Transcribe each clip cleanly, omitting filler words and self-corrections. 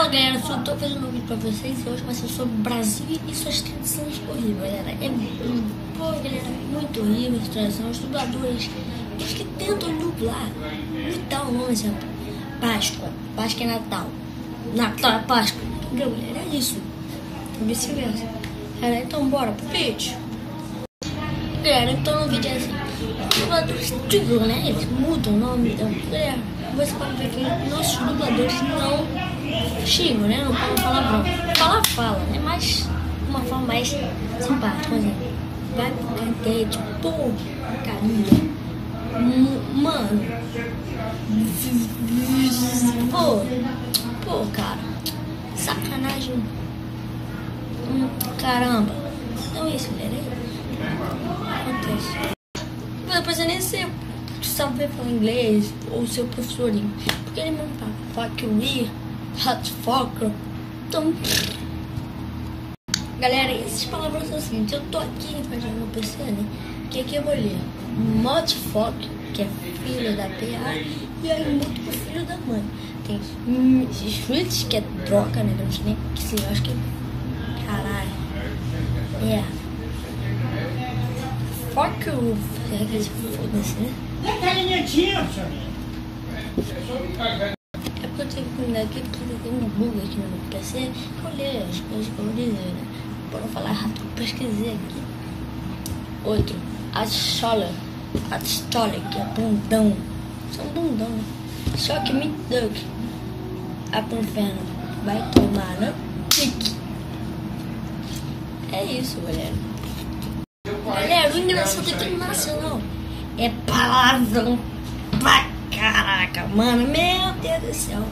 Fala galera, eu tô fazendo um vídeo pra vocês e hoje vai ser sobre o Brasil e suas tradições horríveis, galera. Pô, galera, muito horrível as tradições, os dubladores, eles que tentam dublar, imitar o nome, exemplo, Páscoa, Páscoa é Natal, Natal é Páscoa, entendeu, galera? É isso, vice-versa. Galera, então bora pro vídeo. Galera, então no vídeo é assim, os dubladores, né, eles mudam o nome, então, galera, você pode ver que nossos dubladores não xingam, né? Não falam palavrão. Fala, né? Mas uma forma mais simpática, por exemplo. Vai pro cantete, pô, carinha, mano, pô, cara, sacanagem, caramba. Então é isso, galera. Acontece. Não precisa nem ser saber falar inglês ou seu professor, porque ele mesmo fala que o Hatfucker. Então, galera, essas palavras são assim. Eu tô aqui fazendo meu PC, né? Que aqui eu vou ler Motherfucker, que é filho da PA, e aí muito pro filho da mãe. Tem Switch, que é troca, né? Não sei nem que se eu acho que é. Caralho. É. Fuck you. É que eles foda-se, né? E a carinha senhor? É porque eu tenho que cuidar aqui, porque tem um bug aqui no meu PC, que eu leio as coisas que eu dizer, né? Por não falar rápido, eu pesquisei aqui. Outro, Atstoller, que é bundão. São bundão, né? Só que me duck. A pro inferno. Vai tomar, né? Pique. É isso, galera. Galera, o engraçado é que não nasceu, não. É palavrão pra caraca, mano. Meu Deus do céu.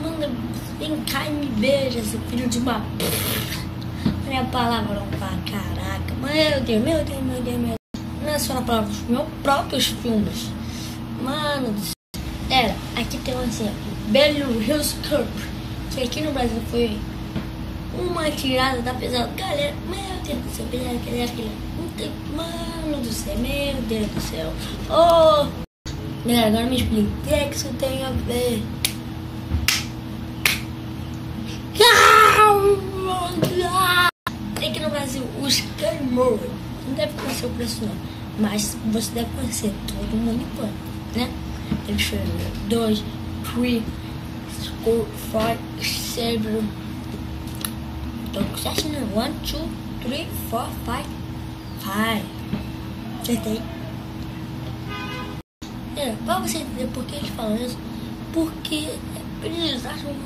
Manda, vem cá e me beija, seu filho de uma. Olha a palavrão pra caraca. Meu Deus. Não é só na palavra dos meus próprios filmes. Mano do céu. Aqui tem um exemplo. Beverly Hills Cop, que aqui no Brasil foi uma tirada da pesada. Galera, meu Deus do céu, mano do céu, meu Deus do céu. Oh, galera, agora me explica. O que é que isso tem a ver? Aqui no Brasil, os Camor não deve conhecer o preço não, mas você deve conhecer todo mundo em pano, né? Eles foram 2, 3, 4, 5, 7. Tô certinho, 1, 2, 3, 4, 5. Acertei. Pra você entender por que eles falam isso, porque eles acham que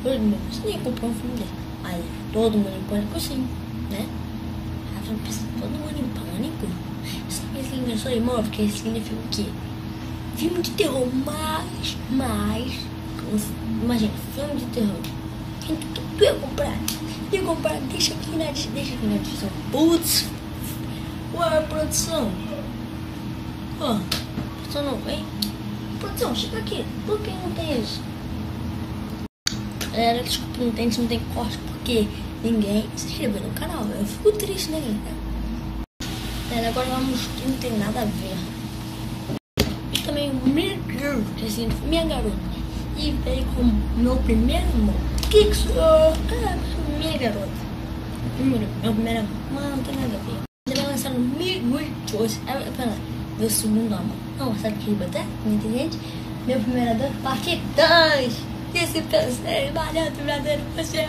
você nem comprou um filme dele, mas todo mundo em pânico sim, né? Todo mundo em pânico. Isso significa imóvel, porque significa o quê? Filme de terror, mas imagina, filme de terror. Quem tu ia comprar? Deixa aqui na descrição. Putz, ué, produção. Ó, produção não vem? Produção, chega aqui. Por que não tem isso? Galera, desculpa, não tem corte porque ninguém se inscreveu no canal. Eu fico triste, né, galera? Agora vamos, que não tem nada a ver. E também minha girl, que assim, minha garota. E veio com meu primeiro amor. Que sou? Minha garota. Meu primeiro amor. Mano, não tem nada a ver. Ele vai lançar no Miguitos. Meu segundo amor. Não, sabe o que ele botar? Não entende? Meu primeiro amor, parte 2. Esse pensei, valeu, dublador, você,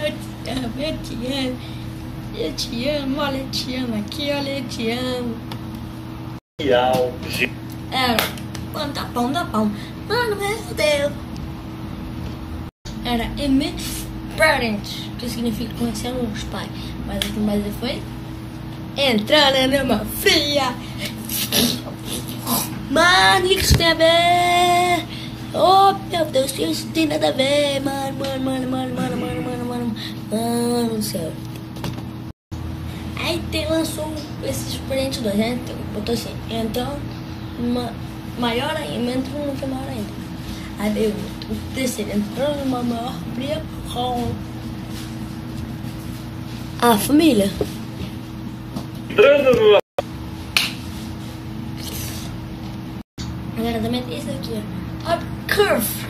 eu te amo, olha, eu te amo aqui, olha, eu te amo. Mano, tá bom. Mano, meu Deus. Era Emmett Parent, que significa conhecendo os pais. Mas aqui no Brasil foi entrando numa fria. Mano, o que isso tem a ver? Oh, meu Deus, isso tem nada a ver, mano do céu. Aí lançou esses Parent 2, né? Botou assim, então, maior ainda, entrou no que é maior ainda. Aí veio o terceiro, entrou numa maior fria com a família. Galera, também tem esse aqui, ó. Curve.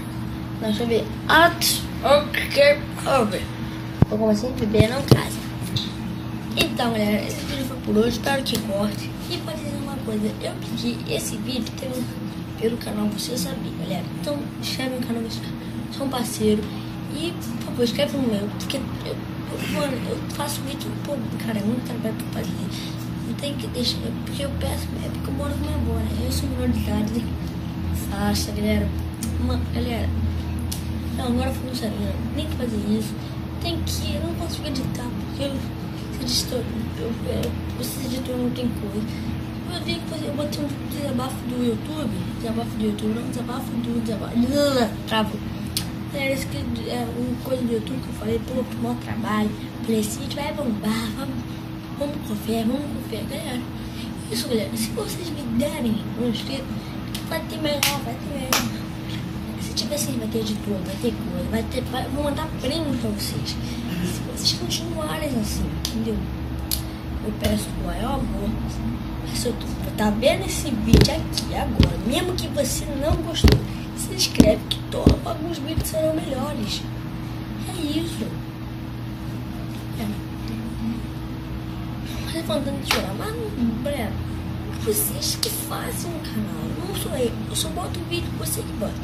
Não, deixa eu ver. Curve. Ou como assim? Beber não casa. Então, galera, esse vídeo foi por hoje. Espero que goste. E pode dizer uma coisa. Eu pedi esse vídeo pelo canal Você Sabia, galera. Então, inscreve no canal, sou um parceiro. E, por favor, inscreve no meu. Porque, mano, eu faço vídeo, pô, cara, é muito trabalho pra fazer. Não tem que deixar, porque eu peço, é porque eu moro com minha avó, né? Eu sou menor de idade, né? Faça, galera. Galera, não, agora falando sério, galera, tem que fazer isso. Tem que, eu não consigo editar, porque esse editor não tem coisa. Eu vi que eu botei um desabafo do YouTube, travo. Galera, isso que é uma coisa do YouTube que eu falei, pô, pro mau trabalho, falei, esse vídeo vai bombar, vamos confiar, galera. Isso, galera, se vocês me derem um inscrito, vai ter melhor. Se tiver assim, vai ter editor, vai ter coisa, vou mandar prêmio pra vocês. Se vocês continuarem assim, entendeu? Eu peço o maior amor. Se eu tá vendo esse vídeo aqui agora, mesmo que você não gostou, se inscreve que alguns vídeos serão melhores. É isso. Mas falando de chorar, mas não, vocês que fazem o canal, não sou eu só boto o vídeo que você que bota.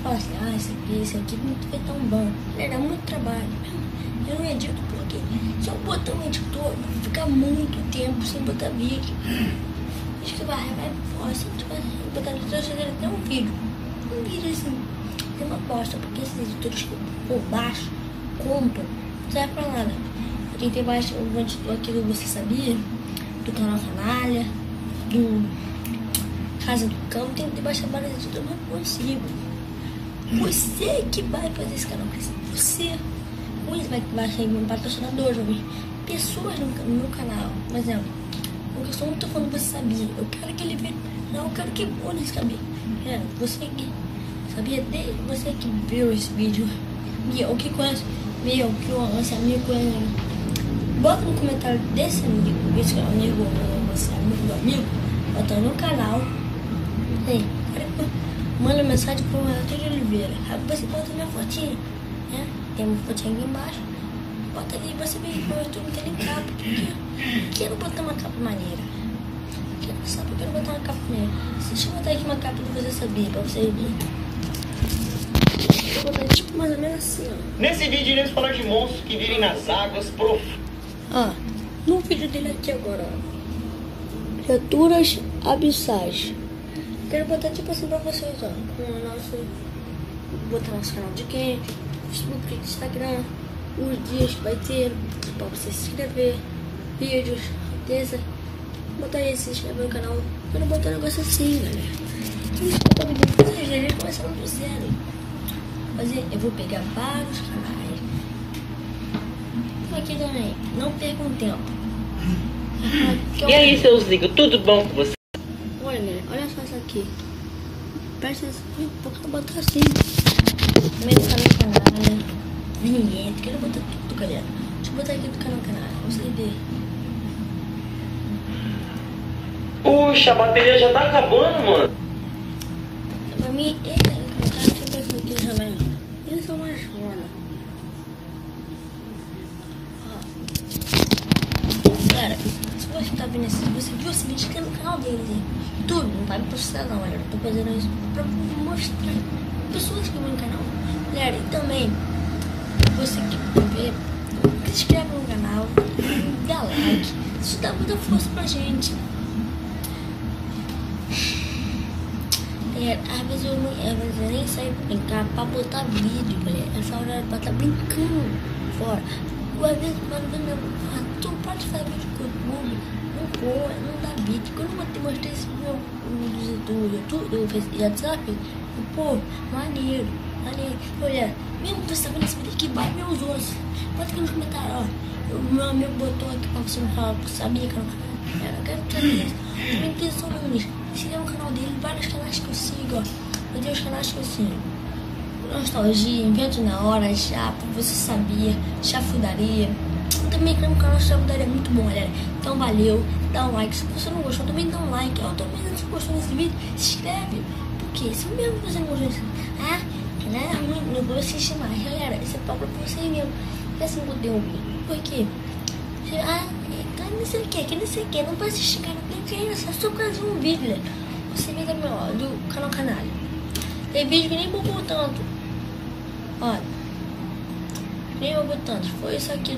Fala assim, esse aqui não foi tão bom. Dá muito trabalho. Eu não edito porque se eu botar um editor, eu vou ficar muito tempo sem botar vídeo. Acho que vai se eu tiver botar editor, eu chegaria até um vídeo assim, é uma bosta, porque esses editores por baixo contam, não serve pra nada. Eu tentei baixar o editor aqui do Você Sabia, do canal Canalha, do Casa do Cão, tentei baixar vários editores, mas não consigo. Você que vai fazer esse canal crescer, você vai baixar um patrocinador, pessoas no meu canal, por exemplo, porque eu sou muito fã do Você Sabia, eu quero que ele veja, não, eu quero que pôr nesse cabelo. Você que sabia, você que viu esse vídeo, ou que conhece, esse amigo conhece, bota no comentário desse amigo, esse amigo, você amigo do amigo, bota no canal, manda mensagem pro Renato de Oliveira, aí você bota minha fotinha, né? Tem uma fotinha aqui embaixo, bota ali, você vê que o YouTube não tem nem capa, porque quero botar uma capa maneira. Só porque eu quero botar uma capa maneira. Deixa eu botar aqui uma capa do Você Sabia, pra vocês verem. Vou botar tipo mais ou menos assim, ó. Nesse vídeo iremos falar de monstros que vivem nas águas profundas. Ó, no vídeo dele aqui agora, ó. Criaturas abissais. Quero botar tipo assim pra vocês, ó. Com o nosso... Botar nosso canal de quem? Facebook, Instagram. Os dias que vai ter. Pra você se inscrever. Vídeos, beleza? Botar aí, se inscrever no canal. Eu quero botar um negócio assim, galera. Vocês começando do zero. Eu vou pegar vários canais. Aqui também, não percam tempo. E aí, seus ligos, tudo bom com você? Olha, galera, olha só isso aqui. Presta atenção, porque eu botar assim. Também do canal, né? Vinheta, quero botar tudo, galera. Deixa eu botar aqui do canal, você vê. Puxa, a bateria já tá acabando, mano. Pra mim, aqui também. Eles são mais foda. Galera, se você tá vendo esse vídeo, você viu esse vídeo, inscreve no canal deles, hein? YouTube, não vai me processar não, galera. Tô fazendo isso pra mostrar pessoas que vão no canal. Galera, e também, você que vê, se inscreve no canal, dá like. Isso dá muita força pra gente. Às vezes eu nem saio brincar pra botar vídeo, galera. Essa hora era pra estar brincando fora. Às vezes, tu pode fazer vídeo com o YouTube, não dá vídeo. Quando eu mostrei esse vídeo do YouTube, do WhatsApp, maneiro. Olha, mesmo que você tá vendo esse vídeo aqui, vai ver os outros. Bota aqui nos comentários, ó. O meu amigo botou aqui pra você não falar, sabia que eu não eu quero ter isso. Também tem só nomes. Siga no canal dele, vários canais que eu sigo, ó. Eu tenho os canais que eu sigo. Nostalgia, Invento na Hora, Chapa, Você Sabia, Chafudaria. Eu também criei um canal de Chafudaria muito bom, galera. Então valeu, dá um like. Se você não gostou, também dá um like. Eu também, se você gostou desse vídeo, se inscreve. quê? Se mesmo você não gostou disso, não é ruim, não vou assistir mais. Galera, esse é próprio pra vocês mesmo. É assim conteúdo. Por quê? Não sei o que, não pode assistir, cara. Porque é só por causa de um vídeo, né? Você vê também, ó, do canal Canalha. Tem vídeo que nem bombou tanto. Olha. Nem bombou tanto. Foi isso aqui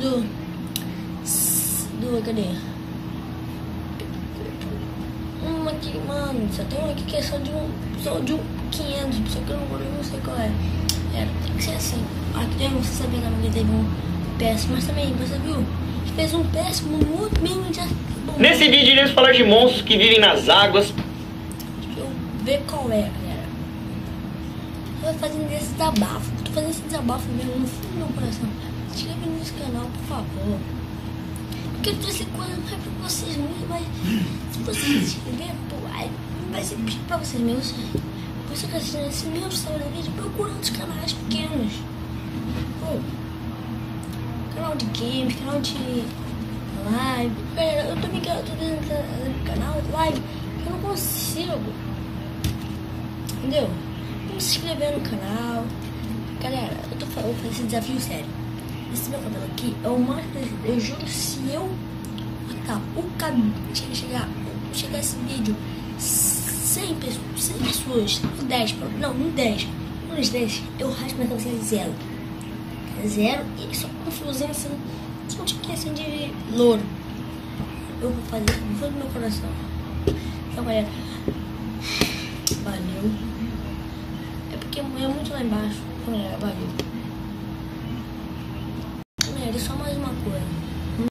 cadê? Aqui, mano, só tem um aqui que é só de um 500, só que eu não sei qual é. Tem que ser assim. Aqui tem, você sabia que a amiga teve um péssimo, mas também, você viu? Fez um péssimo, no outro mesmo já. Nesse vídeo iremos falar de monstros que vivem nas águas. Deixa eu ver qual é, galera. Eu vou fazendo esse desabafo. Eu tô fazendo esse desabafo mesmo no fundo do meu coração. Se inscreve nesse canal, por favor. Porque eu trouxe coisa não é pra vocês mesmo, mas se vocês se inscreverem, pô, aí vai ser pra vocês mesmos. Você que assiste esse mesmo estilo de vídeo, procurando os canais pequenos. Pô, canal de games, canal de live. Galera, eu tô vendo no canal de live, eu não consigo. Entendeu? Vamos se inscrever no canal. Galera, eu vou fazer esse desafio sério. Esse meu cabelo aqui é o mais. Eu juro, se eu botar o cabelo, chegar esse vídeo 100 pessoas, 10, não, 10, uns 10, eu raspo minha cabeça zero. Zero e só com um fiozinho assim, só um tiquinho assim de louro. Eu vou fazer isso no fundo do meu coração. Então, galera, valeu. É porque é muito lá embaixo. Galera, valeu.